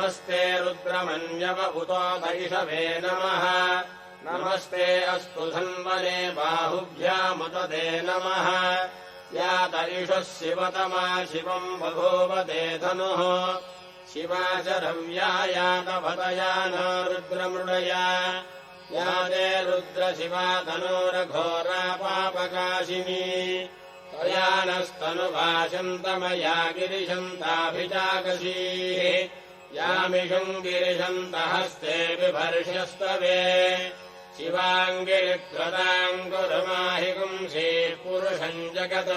नमस्ते रुद्रमन्यव उतोदैषवे नमः नमस्ते अस्तु धन्वने बाहुभ्यामुतते नमः या तैषः शिवतमा शिवम् बभूवते धनुः शिवा च रव्या यातपतया न रुद्रमृडया या ते रुद्रशिवा तनोरघोरा पापकाशिनी त्वया नस्तनुभाषन्तमया गिरिशन्ताभिजागसीः यामिषम् गिरिशन्तहस्ते बिभर्ष्यस्तवे शिवाङ्गिरिकृताम् कुरुमाहि पुंसीः पुरुषम् जगत्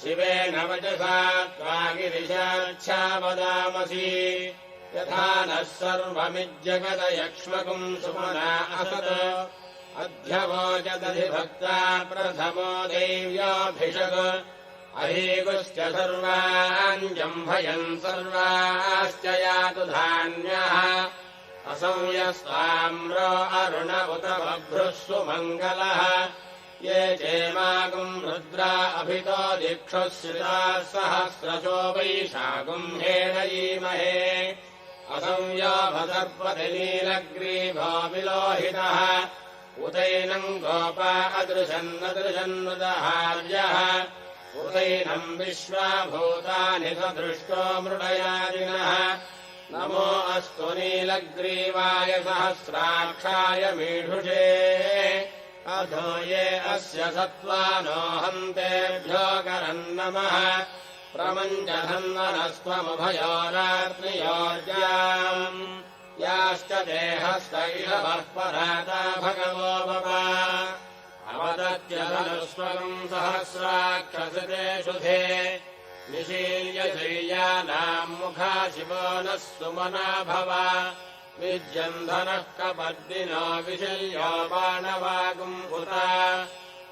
शिवेन वचसा त्वा गिरिशाच्छा वदामसि यथा नः सर्वमिज्जगदयक्ष्मकुम् सुमना असत् अध्यवोचदधिभक्ता प्रथमो दैव्याभिषक् अहीगुश्च सर्वान् जम्भयन् सर्वाश्च यातु धान्यः असंयस्ताम्रो अरुण उत बभ्रुः सुमङ्गलः ये चेमागुम् रुद्रा अभितो दिक्षुः श्रिताः सहस्रशो वैशाखुम् हेणयीमहे असंयोभसर्पतिनीलग्रीभो विलोहितः उदैनम् गोपा अदृशन्नदृशन्नुदहार्यः उदैनम् विश्वाभूतानि सदृष्टो मृडयादिनः नमो अस्तु नीलग्रीवाय सहस्राक्षाय मीढुषे अधो ये अस्य सत्त्वानो हन्तेभ्यो करन्नमः प्रमञ्चधन्वनस्त्वमुभयोरात्रियोर्जाम् याश्च देहस्त इषवः पराता भगवो भवा अवदत्यधनुस्वरम् सहस्राक्षसिते शुधे निशील्य शय्यानाम् मुखा शिवो नः सुमना भव विज्यन्धनः कपर्दिनो विशल्यो बाणवागुम् पुता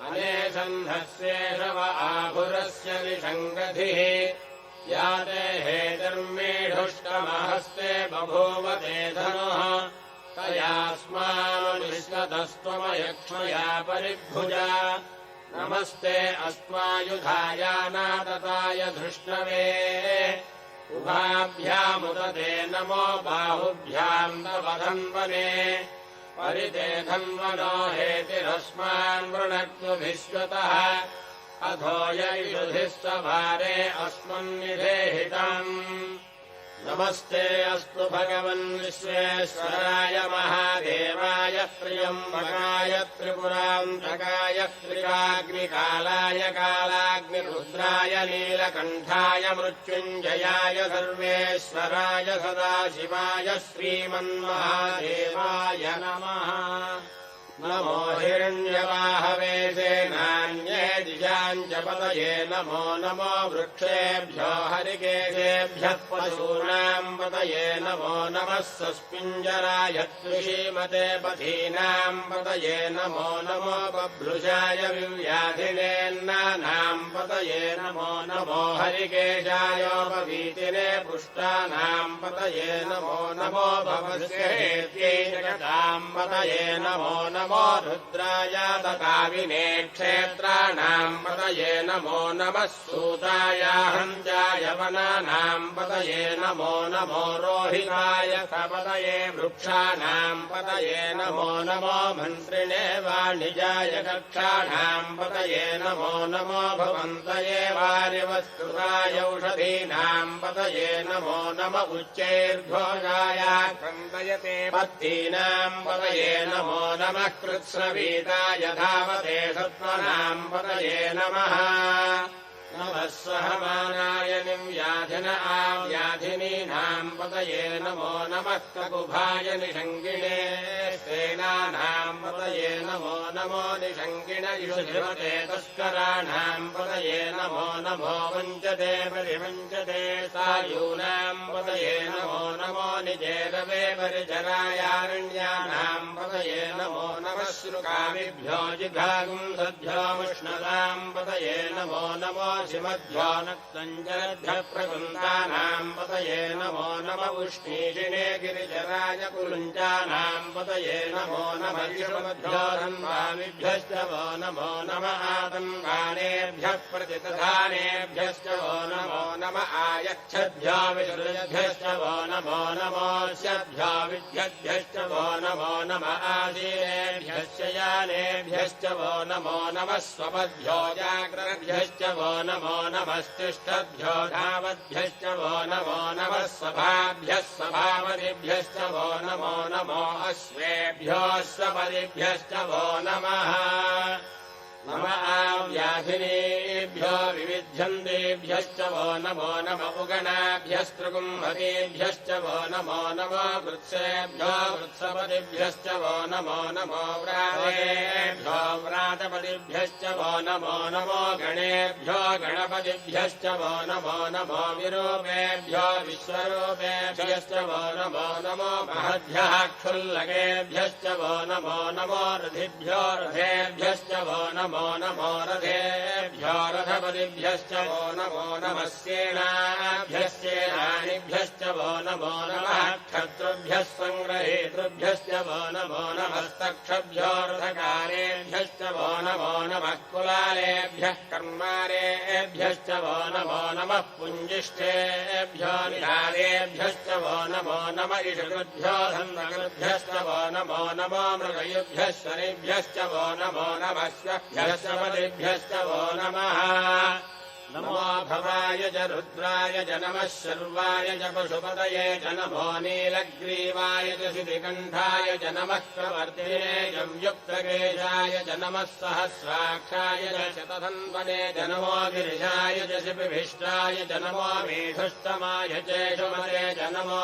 अनेशन्धस्येषव आभुरस्य विषङ्गधिः या ते हेतिर्मेढुष्टमहस्ते बभूवते धनुः तयास्मानुनिष्कतस्त्वमयक्ष्मया परिभुजा नमस्ते अस्त्वायुधायानातताय धृष्णवे उभाभ्यामुदते नमो बाहुभ्याम् तव धन्वने परिते धन्वनो हेतिरस्मान् वृणक्तुभिश्वतः अधो यैषुधिस्तभारे अस्मन्निधेहितम् नमस्ते अस्तु भगवन् विश्वेश्वराय महादेवाय त्र्यम्बकाय त्रिपुरान्तकाय त्रिकाग्निकालाय कालाग्निरुद्राय नीलकण्ठाय मृत्युञ्जयाय सर्वेश्वराय सदाशिवाय श्रीमन्महादेवाय नमः नमो हिरण्यवाहवे सेनान्ये दिशाम् च पतये नमो नमो वृक्षेभ्यो हरिकेशेभ्यः पशूनाम् पतये नमो नमः सस्पिञ्जराय त्रिशीमते पथीनाम् पतये नमो नमो बभ्रुषाय विव्याधिनेन्नानाम् पतये नमो नमो हरिकेशायोपवीतिने पुष्टानाम् पतये नमो नमो भवस्येत्यै जगताम् पतये नमो नमो रुद्राय तकाविने क्षेत्राणाम् पतये नमो नमः सूताय हन्त्याय वनानाम् पतये नमो नमो रोहिताय सपतये वृक्षाणाम् पतये नमो नमो मन्त्रिणे वाणिजाय कक्षाणाम् पतये नमो नमो भवन्तये वारिवस्तुताय औषधीनाम् पतये नमो नम उच्चैर्घोषाय क्रन्दयते पत्तीनाम् पतये नमो नमः कृत्स्नवीताय धावते सत्त्वनाम् पतये नमः नमः सहमानाय निव्याधिन आव्याधिनीनाम् पतये नमो नमः ककुभाय निषङ्गिणे सेनानाम् पतये नमो नमो निषङ्गिण युषिवते तस्कराणाम् पतये नमो नमो वञ्चते परिवञ्चते सायूनाम् पतये नमो नमो निजेरवे परिचरायारण्यानाम् पतये नमो नमः श्रुकामिभ्यो जिघागुम् सद्भ्योमुष्णदाम् पतये नमो नमो शिवद्भ्यो नक्तञ्जलभ्यः प्रकुन्दानाम् पतये नमो नम उष्णीषिणे गिरिजराय कुलुञ्चानाम् पतये नमो नमः विष्णुभ्यो धन्वामिभ्यश्च वो नमो नम आतन्वानेभ्यः प्रतितधानेभ्यश्च वो नमो नम यक्षभ्यो विसृजभ्यश्च वो नमो नमोऽस्यभ्यो विद्यभ्यश्च वो नमो नम आसीनेभ्यश्च यानेभ्यश्च वो नमो नमः स्वपद्भ्यो जाग्रभ्यश्च वो नमो नमस्तिष्ठभ्यो धावद्भ्यश्च वो नमो नमः स्वभाभ्यः स्वभावदिभ्यश्च वो नमो नमो अश्वेभ्यो स्वपदिभ्यश्च वो नमः नम आव्याधिनेभ्यो विविध्यन्तेभ्यश्च वो नमो नम उगणाभ्यस्त्रुकुम्भतेभ्यश्च वो नमो नमो वृत्सेभ्यो वृत्सपतिभ्यश्च वो नमो नमो व्रातेभ्यो व्रातपतिभ्यश्च वो नमो नमो गणेभ्यो गणपतिभ्यश्च वो नमो नमो विरूपेभ्यो विश्वरूपेभ्यश्च वो नमो नमो महद्भ्यः क्षुल्लकेभ्यश्च वो नमो नमो रथिभ्यो रथेभ्यश्च वो नमो नमो रथेभ्यो रथपतिभ्यश्च वो नमो नमः सेनाभ्यश्चेनानिभ्यश्च वो नमो नमः क्षत्रुभ्यः सङ्ग्रहेतृभ्यश्च वो नमो नमस्तक्षभ्यो रथकारेभ्यश्च वो नमो नमः कुलालेभ्यः कर्मारेभ्यश्च वो नमो नमः पुञ्जिष्ठेभ्यो निधारेभ्यश्च वो नमो नम इषकृभ्यो धन्वकृभ्यश्च वो नमो नमो मृगयुभ्यः शनिभ्यश्च वो नमो नमस्वभ्यश्च वो नमः नमो भवाय च रुद्राय च नमः शर्वाय च पशुपतये च नमो नीलग्रीवाय च शितिकण्ठाय च नमः प्रवर्तिने च युक्तकेशाय च नमः सहस्राक्षाय च शतधन्वने च नमो गिरिशाय च शिपिभिष्टाय च नमो मेधुष्टमाय चेषुमते च नमो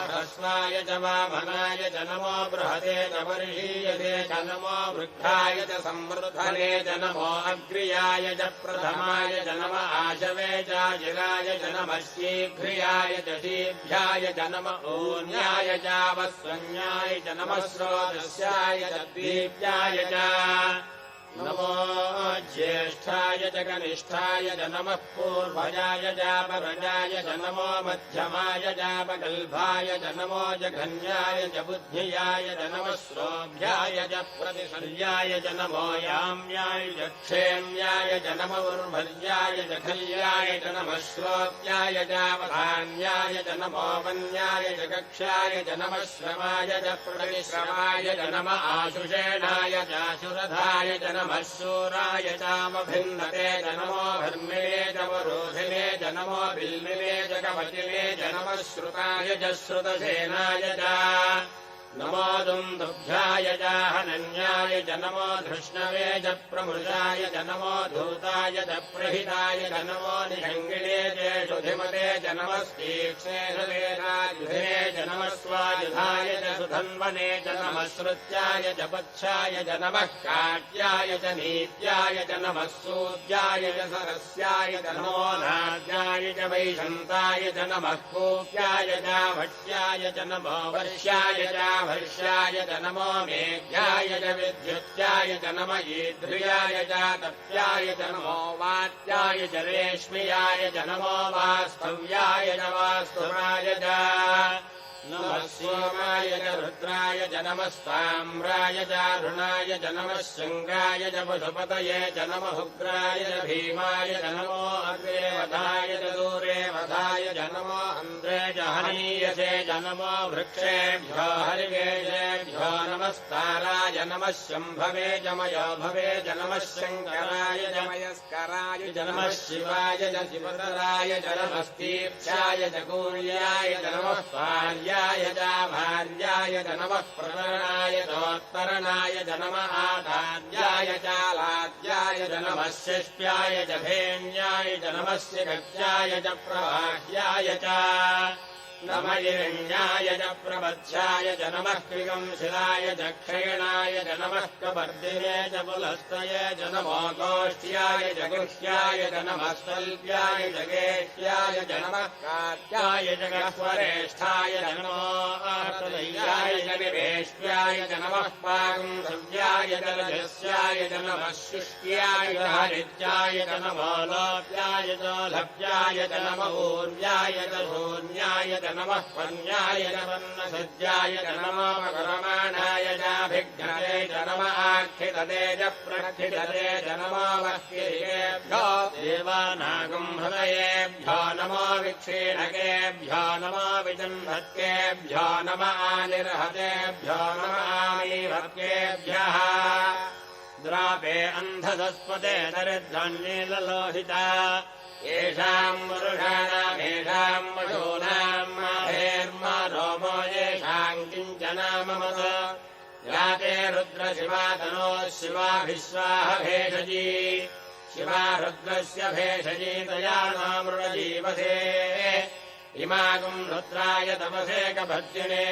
ह्रस्वाय च वामनाय च नमो बृहते च वर्षीयते च नमो वृद्धाय च संवृद्धने च नमो अग्र्याय च प्रथमाय च नमो आशवे चाजिराय च नमः शीघ्रियाय च शीभ्याय च नम ऊन्याय चावस्वन्याय च नमः स्रोतस्याय च दीप्याय च नमो ज्येष्ठाय च कनिष्ठाय च नमः पूर्वजाय चापरजाय च नमो मध्यमाय चापगल्भाय च नमो जघन्याय च बुद्धियाय च नमः श्रोभ्याय च प्रतिशल्याय च नमो याम्याय च क्षेम्याय च नमो उर्भर्याय च खल्याय च नमः श्रोत्याय चावधान्याय च नमो वन्याय च कक्ष्याय च नमः श्रवाय च प्रतिश्रवाय च नम आशुषेणाय चाशुरधाय च नमः शूराय चामभिन्नते च नमो धर्मिणे च वरोधिने च नमो बिल्मिने च कवचिने च नमः श्रुताय च श्रुतसेनाय च नमो दुन्दुभ्याय च हनन्याय च नमो धृष्णवे च प्रमृषाय च नमो धूताय च प्रहिताय च नमो निषङ्गिणे चेषुधिमते च नमस्तीक्ष्णेषवेरायुधे च नमः स्वायुधाय च सुधन्वने च नमः श्रुत्याय च पच्छाय च नमः काट्याय च नीत्याय च नमः सूद्याय च सरस्याय च नमो नाद्याय च वैशन्ताय च नमः कूप्याय च भट्याय च नमो वर्ष्याय च वर्ष्याय च नमो मेघ्याय च विद्युत्याय च नम ईध्र्याय च तप्याय च नमो वात्याय च रेश्म्याय च नमो वास्तव्याय च वास्तुवाय च नमः सोमाय च रुद्राय च नमः साम्राय च अरुणाय च नमः शङ्गाय च पशुपतये च नमः उग्राय च भीमाय च नमो अग्रे वधाय च दूरे वधाय च नमो अन्ध्रे च हनीयसे च नमो वृक्षेभ्यो हरिकेशेभ्यो नमस्ताराय नमः शम्भवे च मयो भवे च नमः शङ्कराय च मयस्कराय च नमः शिवाय च शिवतराय च नमस्तीक्षाय च कूर्याय च नमः पार्याय च भार्याय च नमः प्रतरणाय चोत्तरणाय च नमः आधार्याय चालाद्याय च नमः शिष्प्याय च भेन्याय च नमः शिखत्याय च प्रवाह्याय च नम हिरण्याय च प्रबध्याय च नमः कृगंशिलाय च क्षयणाय च नमः कपर्दिने च पुलस्तये च नमो गोष्ठ्याय च गुह्याय च नमः स्वल्प्याय च गेह्याय च नमः कात्याय च गह्वरेष्ठाय च नमो आर्तदय्याय च निवेष्ट्याय च नमः पागुंसव्याय च रजस्याय च नमः शुष्क्याय च हरित्याय च नमो लोप्याय च लभ्याय च नम ऊर्व्याय च शून्याय च नमः पन्याय च वन्नसज्जाय च नमो मकरमाणाय चाभिघ्नते च नम आक्षितते च प्रक्षितते च नमो वह्येभ्यो देवानागं हृदयेभ्यो नमो विक्षीणकेभ्यो नमो विजन्भत्केभ्यो नम आनिर्हतेभ्यो नम आमीभक्तेभ्यः द्रापे अन्धसस्पते दरिद्रन्नीललोहिता येषाम् पुरुषाणामेषाम् पशूनाम् माभेर्मा रोमो येषाम् किञ्चनाममत याते रुद्रशिवा तनोः शिवाभिश्वाह भेषजी शिवा रुद्रस्य भेषजी तया नामृणजीवसे इमागुम् रुद्राय तपसेकभद्रिणे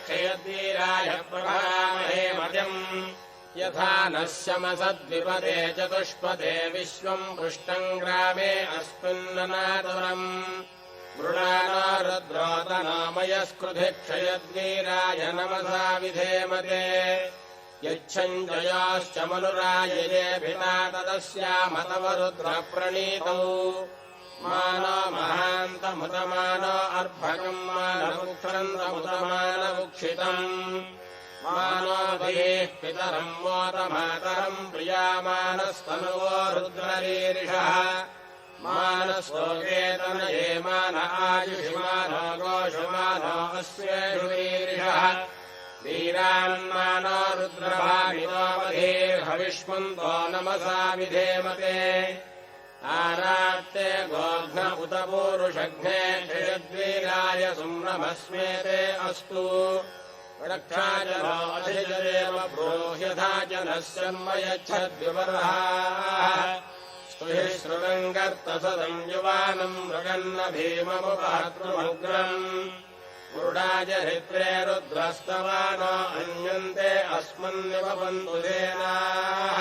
क्षयद्वीराय प्रभामहे मजम् यथा नः शमसद्विपदे चतुष्पदे विश्वम् पुष्टम् ग्रामे अस्मिन्ननातुरम् मृणानो रुद्रोतनामयस्कृधि क्षयद्वीराय नमसा विधेमते यच्छञ्जयाश्च मनुरायये भिता तदस्यामतव रुद्रप्रणीतौ मानो महान्तमुतमानो अर्भकम् मानमुक्षन्तमुतमानमुक्षितम् मानो धेः पितरम् मोतमातरम् प्रियामानस्तनुवो रुद्ररीरिषः मानस्तोकेतनये मान आयुषिमानो गोषुमानो अस्येषु वीरिषः वीरान्मानो रुद्रभामिनो मधीर्हविष्मन्तो नमसा विधेमते आरात्ते गोघ्न उत पूरुषघ्ने क्षयद्वीराय सुम्नमस्मेते अस्तु रक्षाजनो अधिजरेव ब्रूह्यथा जनः सम्मयच्छद्विवर्हाः स्तुहि श्रुतङ्गर्तसदम् युवानम् मृगन्न भीममुपहतृमुग्रम् मुरुडाय हृत्रे रुद्रस्तवानो अन्यन्ते अस्मन्निवपन्तु सेनाः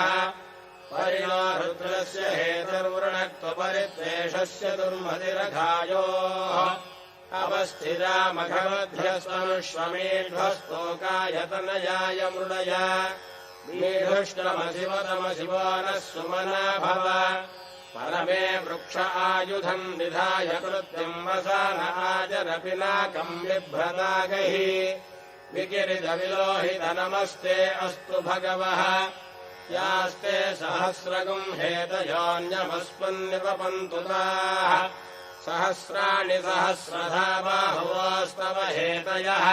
परिणो रुद्रस्य हेतुर्वृणक्त्वपरिद्वेषस्य दुर्मतिरघायोः अवस्थिरामघवध्यस्तनुष्वमेध्वस्तोकायतनयाय मृडय मीढुष्टमशिवतमशिवो नः सुमना भव परमे वृक्ष आयुधम् निधाय कृत्यम् वसान आजरपिनाकम् बिभ्रतागैः विकिरितविलोहित नमस्ते अस्तु भगवः यास्ते सहस्रगुम् हेतयोऽन्यमस्मन्निपपन्तु ताः सहस्राणि सहस्रधा बाहुवोस्तव हेतयः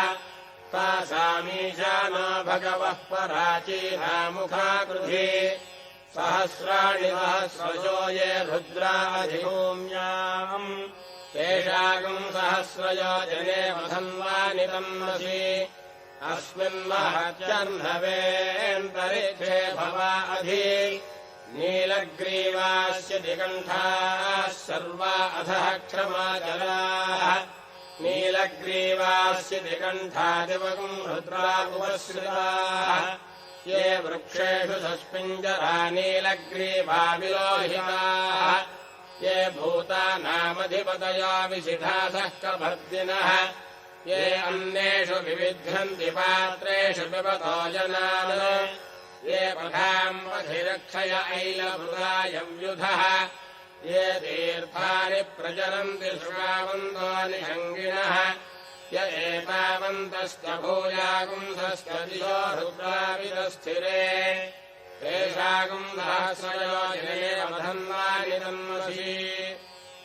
तासामीशानो भगवः पराचीना मुखाकृधि सहस्राणि सहस्रजो ये रुद्राधिभूम्याम् तेषागम् सहस्रयो जने वधन्वानि तन्मसि अस्मिन्महत्यर्णवेऽन्तरिक्षे भवा अधि नीलग्रीवास्य दिगण्ठाः सर्वा अधः क्षमाचलाः नीलग्रीवास्य दिगण्ठादिवगुम् रुद्रा उपश्रिताः ये वृक्षेषु सस्पिञ्जरा नीलग्रीवा विलोहिताः ये भूतानामधिपतयो विसिधासः कभर्दिनः ये अन्येषु विविध्यन्ति पात्रेषु पिबतो जनान् ये पथाम् पथिरक्षय ऐलभृतायव्युधः ये तीर्थानि प्रचरन्ति शृगावन्तो निषङ्गिणः य एतावन्तश्च भूयागुंसश्च दिशो रुद्राविदस्थिरे तेषागुंसहस्रयो जने वधन्वानि तन्मसि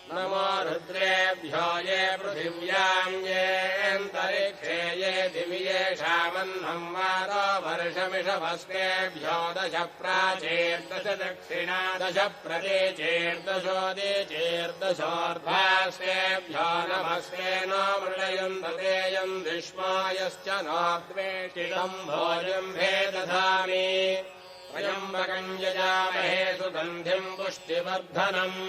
नमो रुद्रेभ्यो ये पृथिव्याम् येऽन्तरिक्षे ये दिवि येषामह्नम् वातो वर्षमिषभस्केभ्यो दश प्राचेर्दश दक्षिणा दश प्रदेचेर्दशोदिचेर्दशोर्ध्वास्तेभ्यो नमस्ते नो मृडयन्ततेयम् विश्वायश्च नो द्वेष्टितम् भोजम्भे दधामि त्र्यम्बकम् यजामहे सुगन्धिम् पुष्टिवर्धनम्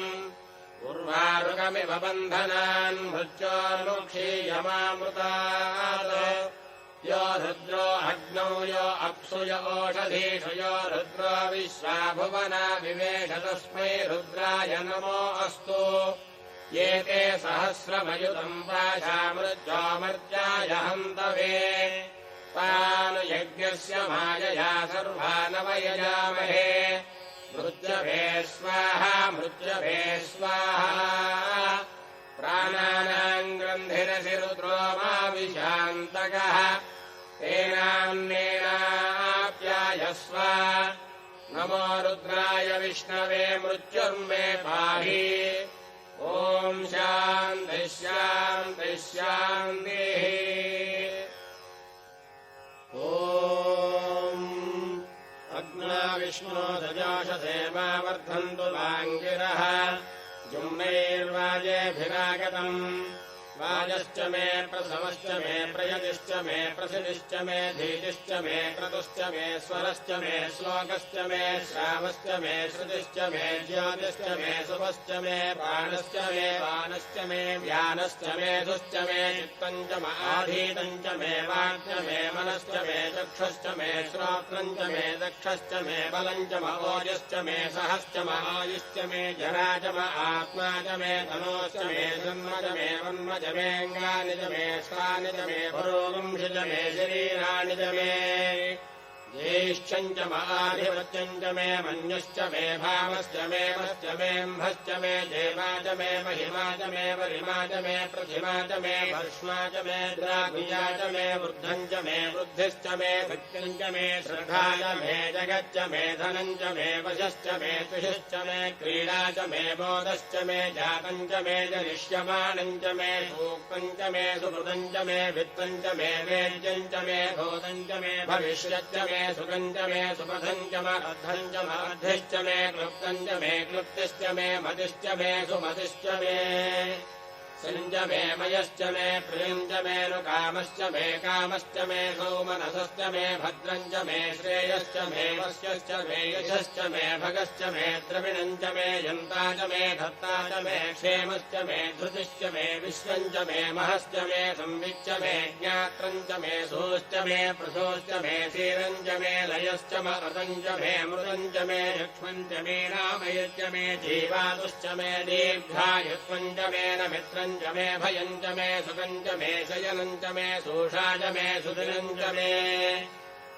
उर्वारुकमिव बन्धनान् मृत्योर्मुक्षीयमामृतात् यो रुद्रो अग्नौ यो अप्सु य ओषधीषु यो रुद्रो विश्वा भुवना विवेश तस्मै रुद्राय नमो अस्तु ये ते सहस्रमयुतम् पाशामृत्योमर्त्याय हन्तवे तान् यज्ञस्य मायया सर्वानवयजामहे मृत्यभे स्वाहा मृत्यभे स्वाहा प्राणानाम् ग्रन्थिरसि रुद्रो मन्त्रगः तेनान्नेनाप्यायस्व नमो रुद्राय विष्णवे मृत्युर्मे पाहि ॐ शान्तिः शान्तिः शान्तिः ॐ अग्ना विष्णो दजाशसे मा वर्धन्तु वाङ्गिरः जुम्नैर्वाजेभिरागतम् वाजश्च मे प्रथमश्च मे प्रयतिश्च मे प्रसिदिश्च मे धीतिश्च मे क्रतुश्च मे स्वरश्च मे श्लोकश्च मे श्रावश्च मे श्रुतिश्च मे ज्योतिश्च मे सुभश्च मे प्राणश्च मे पानश्च मे व्यानश्च मे धुश्च मे चित्तम् च आधीतम् च मे वाक्च मे मनश्च मे चक्षुश्च मे श्रोत्रम् च मे दक्षश्च मे बलम् च ओजश्च मे सहश्च आयुश्च मे जरा च आत्मा च मे तनोश्च मे जन्म च मे वन्म च मे अङ्गानि च मे स्वानि च मे पुरोगंशि च मे शरीराणि च मे ज्येष्ठम् च आधिपत्यम् च मे मन्युश्च मे भावश्च मे वश्च मेऽम्भश्च मे देवा च मे महिमा च मे वरिमा च मे प्रतिमा च मे भर्ष्मा च मे द्राघुया च मे वृद्धम् च मे वृद्धिश्च मे भक्तिम् च मे श्रद्धा च मे जगच्च मे धनम् च मे वशश्च मे तुषश्च मे क्रीडा च मे बोधश्च मे जातम् च मे जनिष्यमाणम् च मे सूक्तम् च मे सुहृदम् च मे वित्तम् च मे वेद्यम् च मे भूतम् च मे भविष्यच्च मे सुखम् च मे सुपथम् च मर्धम् च मर्धिश्च मे क्लुप्तम् च मे क्लुप्तिश्च मे मतिश्च मे सुमतिश्च मे सञ्च मे मयश्च मे प्रियम् च मे नुकामश्च मे कामश्च मे सौमनसश्च मे भद्रम् च मे श्रेयश्च मे वश्यश्च मे यशश्च मे भगश्च मे द्रविणम् च मे यन्ता च मे धत्ता च मे क्षेमश्च मे धृतिश्च मे विश्वम् च मे महश्च मे संविच्च मे ज्ञात्रम् च मे सोश्च मे प्रसोश्च मे क्षीरम् च मे लयश्च मृतम् च मे मृतम् च मे लक्ष्मम् च मे रामयश्च मे जीवातुश्च मे दीर्घायुत्वम् च मे न मित्रम् च मे भयम् च मे सुखम् च मे शयनम् च मे सोषा च मे सुदिनम् च मे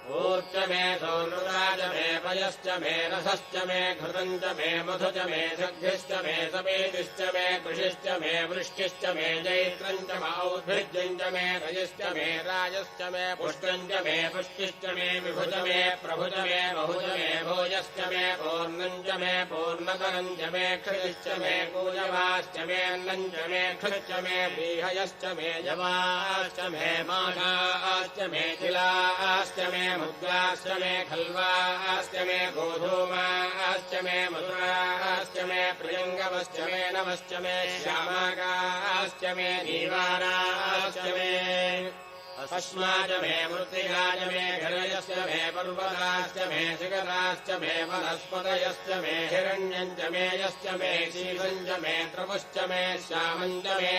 ऊर्च मे सौनृता च मे पयश्च मे रसश्च मे घृतम् च मे मधु च मे सग्धिश्च मे सपेतिश्च मे कृषिश्च मे वृष्टिश्च मे जैत्रम् च औद्भिज्यम् च मे रजश्च मे राजश्च मे पुष्टम् च मे पुष्टिश्च मे विभुज मे प्रभुज मे बहुज मे भोजश्च मे पूर्णम् च मे पूर्णतरम् च मे क्षितिश्च मे कूजवाश्च मे अन्नम् च मे क्षुश्च मे व्रीहयश्च मे जवाश्च मे माषाश्च मे तिलाश्च मे मुद्राश्च मे खल्वाश्च मे गोधूमाश्च मे मधुराश्च मे प्रियङ्गवश्च मे नवश्च मे श्यामाकाश्च मे दीवाराश्च मे अस्माच मे मृत्तिकाच मे घरयश्च मे पर्वताश्च मे शिखराश्च मे वनस्पतयश्च मे हिरण्यम् च मे यश्च मे शीलम् च मे त्रपुश्च मे श्यामम् च मे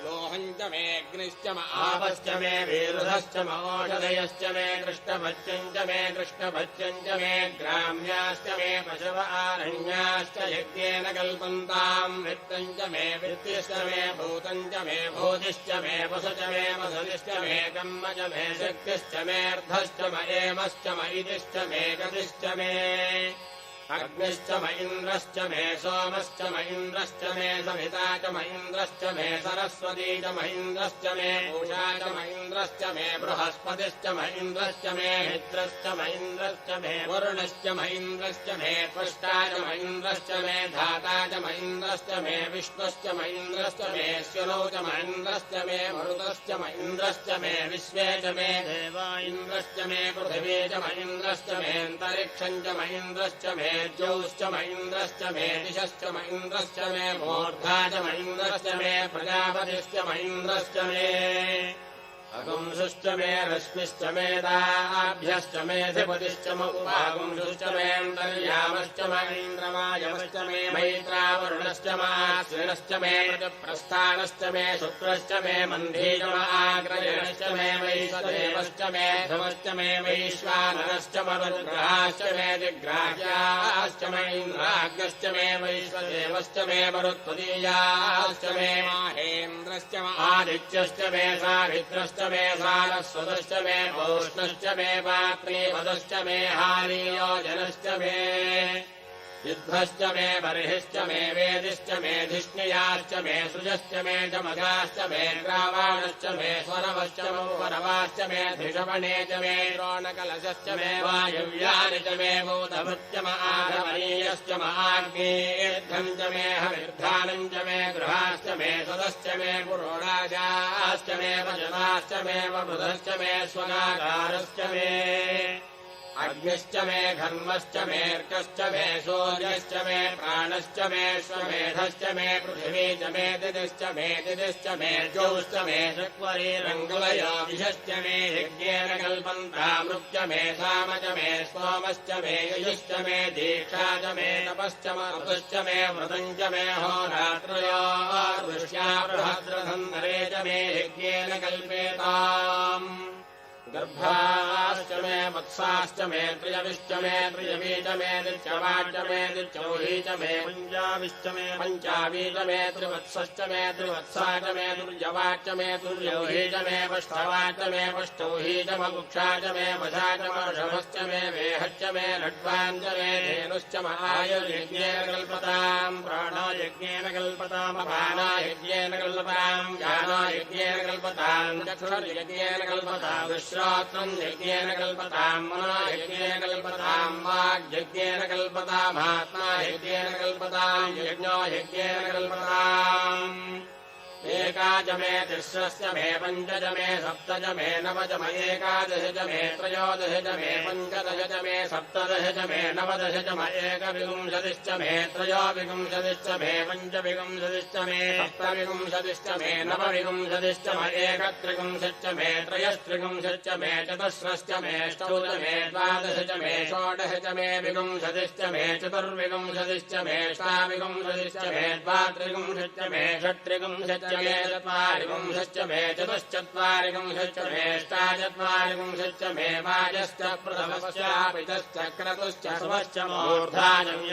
लोहम् च मे अग्निश्च आपश्च मे वीरुधश्च ओषधयश्च मे कृष्णभत्यम् च मे कृष्णभत्यम् च मे ग्राम्याश्च मे पशव आरण्याश्च यज्ञेन कल्पन्ताम् वित्तम् च मे वृत्तिश्च मे भूतम् च मे भूतिश्च मे वसु च मे वसतिश्च मे कर्म च मे शक्तिश्च मेऽर्धश्च मयेमश्च मयितिश्च मे गतिश्च मे अग्निश्च म इन्द्रश्च मे सोमश्च म इन्द्रश्च मे सविता च म इन्द्रश्च मे सरस्वती च म इन्द्रश्च मे पूषा च म इन्द्रश्च मे बृहस्पतिश्च म इन्द्रश्च मे मित्रश्च म इन्द्रश्च मे वरुणश्च म इन्द्रश्च मे त्वष्टा च म इन्द्रश्च मे धाता च म इन्द्रश्च मे विष्णुश्च म इन्द्रश्च मे श्वनो च म इन्द्रश्च मे मरुतश्च म इन्द्रश्च मे विश्वे च मे देवा इन्द्रश्च मे पृथिवी च म इन्द्रश्च मेऽन्तरिक्षम् च म इन्द्रश्च मे ज्योश्च म इन्द्रश्च मे दिशश्च म इन्द्रश्च मे मूर्धा च म इन्द्रश्च मे प्रजापतिश्च म इन्द्रश्च मे अगुंसुश्च मे रश्मिश्च मे दाभ्यश्च मे धिपतिश्च म उपागुंसुश्च मेऽन्तर्यामश्च म इन्द्रमायमश्च मे मैत्रावरुणश्च माश्विनश्च मे प्रस्थानश्च मे शुक्रश्च मे मन्धी च म आग्रयणश्च मे वैश्वदेवश्च मे ध्रुवश्च मे वैश्वानरश्च म रुद्राश्च मे दिग्राह्याश्च म इन्द्राग्नश्च मे वैश्वदेवश्च मे मरुत्वदीयाश्च मे माहेन्द्रश्च म आदित्यश्च मे सावित्रश्च मे सारस्वतश्च मे पौष्णश्च मे पात्रीपदश्च मे हारीयोजनश्च मे युद्धश्च मे बर्हिश्च मे वेदिश्च मे धिष्ण्याश्च मे सृजश्च मे जमगाश्च मे ग्रावाणश्च मे स्वरवश्च मौपरवाश्च मे धिषवणे च मे द्रोणकलशश्च मे वायव्यानि च मे भूतभृत्यमाघमनीयश्च महाग्नेर्घम् च मे हविर्धानम् च मे गृहाश्च मे सदश्च मे पुरोडाशाश्च मे वजनाश्च मे वबुधश्च मे स्वगाकारश्च मे अग्निश्च मे घर्मश्च मेऽर्कश्च मे सूर्यश्च मे प्राणश्च मे स्वमेधश्च मे पृथिवी च मे दिदिश्च मे ज्योश्च मे चक्वरीरङ्गुलयो दिशश्च मे यज्ञेन कल्पन्तामृक्च मे साम च मे सोमश्च मे यजुश्च मे दीक्षा च मे तपश्च मरुतश्च मे व्रतम् च मे होरात्रयो दृश्या बृहद्रधन्वरे च मे यज्ञेन कल्पेताम् गर्भाश्च मे वत्साश्च मे त्रियविश्च मे त्रियवी च मे दिच्यवाच्च मे दिच्यौही च मे पञ्चाविश्च मे पञ्चावी च मे त्रिवत्सश्च मे त्रिवत्सा च मे तुर्यवाच्च मे तुर्यौही च मे पष्ठवाच्च मे पष्टौही च ममुक्षा च मे वशा च मर्षभश्च मे वेहश्च मे लड्वान् च मे धेनुश्च महायुर्यज्ञेन कल्पताम् प्राणायज्ञेन कल्पताम् अपानायज्ञेन कल्पताम् ज्ञानायज्ञेन कल्पताम् चक्षुर्यज्ञेन कल्पताम् श्रोत्रम् यज्ञेन कल्पताम् मनोयज्ञेन कल्पताम् वाग्यज्ञेन कल्पताम् आत्मा यज्ञेन कल्पताम् यज्ञो यज्ञेन कल्पताम् एका च मे तिस्रश्च मे पञ्च च मे सप्त च मे नव च मे एकादश च मे त्रयोदश च मे पञ्चदश च मे सप्तदश च मे नवदश च मे एकविंशतिश्च मे त्रयोविंशतिश्च मे पञ्चविंशतिश्च मे सप्तविंशतिश्च मे नवविंशतिश्च मे एकत्रिंशच्च मे त्रयस्त्रिंशच्च मे चतुस्रश्च मे अष्टौ च मे द्वादश च मे षोडश च मे विंशतिश्च मे चतुर्विंशतिश्च मे अष्टाविंशतिश्च मे द्वात्रिंशच्च मे षट्त्रिंशच्च मे चत्वारिंशच्च मे चतुश्चत्वारिंशच्च मे अष्टाचत्वारिंशच्च मे वाजश्च प्रथमश्चापितश्च क्रतुश्च स्वश्च मूर्धाजम्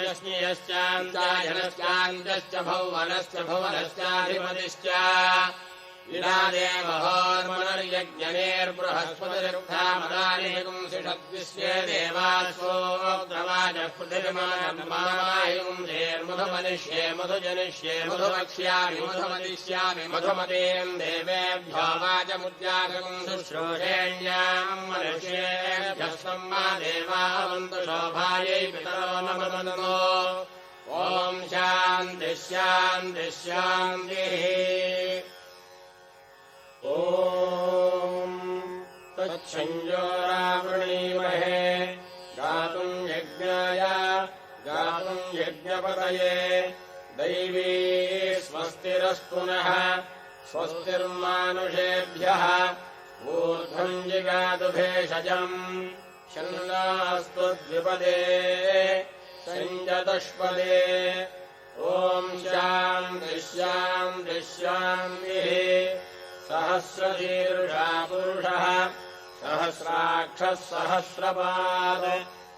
यश्च भौवनश्च भुवनश्चाधिपतिश्च विरादेवहोर्मनर्यज्ञनेर्बृहस्पतिरुक्तामदानिपुंसिषद्विश्वे देवास्वोग्रवाजः पृथिविमानमायुंसेर्मधुमनिष्ये मधुजनिष्ये मधुवक्ष्यामि मधुमदिष्यामि मधुमतेम् देवेभ्यो वाचमुद्यागम् शुश्रूषेण्याम् मनुष्येभ्यः सम्मा देवावन्तु शोभायै पितरो नमो ॐ शान्तिः शान्तिः शान्तिः ॐ तच्छञ्जोरावृणीमहे गातुम् यज्ञाय गातुम् यज्ञपतये दैवी स्वस्तिरस्तु नः स्वस्तिर्मानुषेभ्यः ऊर्ध्वम् जिगातु भेषजम् शन्नास्तु द्विपदे सञ्जतुष्पदे ॐ शान्तिः शान्तिः शान्तिः सहस्रशीर्षा पुरुषः सहस्राक्षः सहस्रपाद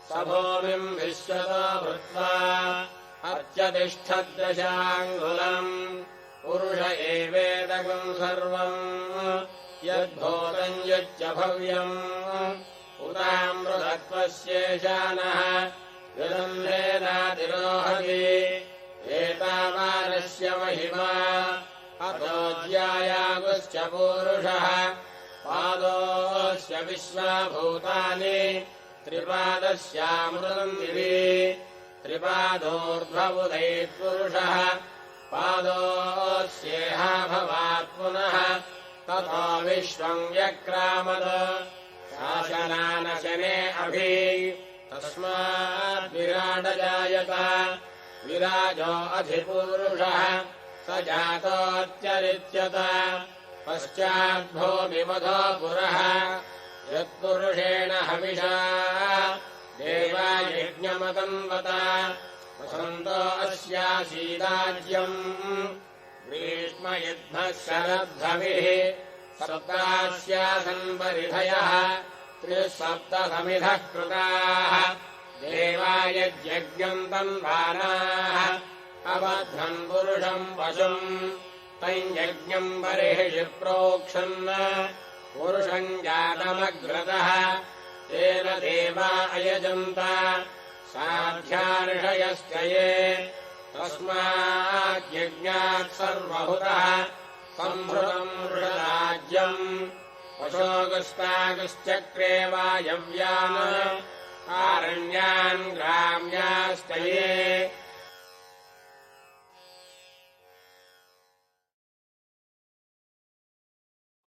स भूमिम् विश्वतो भूत्वा अत्यतिष्ठद्दशाङ्गुलम् पुरुष एवेदकम् सर्वम् यद्भूतम् यच्च भव्यम् उतामृतत्वस्येशानः विदन्धेनातिरोहति एतावानस्य महिमा अतोऽध्यायागुश्च पूरुषः पादोऽस्य विश्वभूतानि त्रिपादस्यामृतम् दिवि त्रिपादोर्ध्वबुधैपुरुषः पादोऽस्येह भवात् पुनः ततो विश्वम् व्यक्रामद शासनानशने अभि तस्माद्विराडजायत विराजो अधिपूरुषः स जातोऽत्यरिच्यत पश्चाद्भूमिमधो पुरः यत्पुरुषेण हविषा देवायज्ञमतन्वत वसन्तो अस्यासीदाज्यम् ग्रीष्मयुद्धः शरद्धविः सप्तास्यासन्परिधयः त्रिसप्तसमिधः कृताः देवायज्ञम् तन्वानाः अबध्नन् पुरुषम् पशुम् तम् यज्ञम् बर्हिषि प्रोक्षन् पुरुषम् जातमग्रतः तेन देवा अयजन्त साध्यार्षयश्च ये तस्माद्यज्ञात् सर्वहुतः सम्भृतम् ऋषराज्यम् पशोगस्तागश्चक्रे वायव्यान् आरण्यान् ग्राम्याश्च ये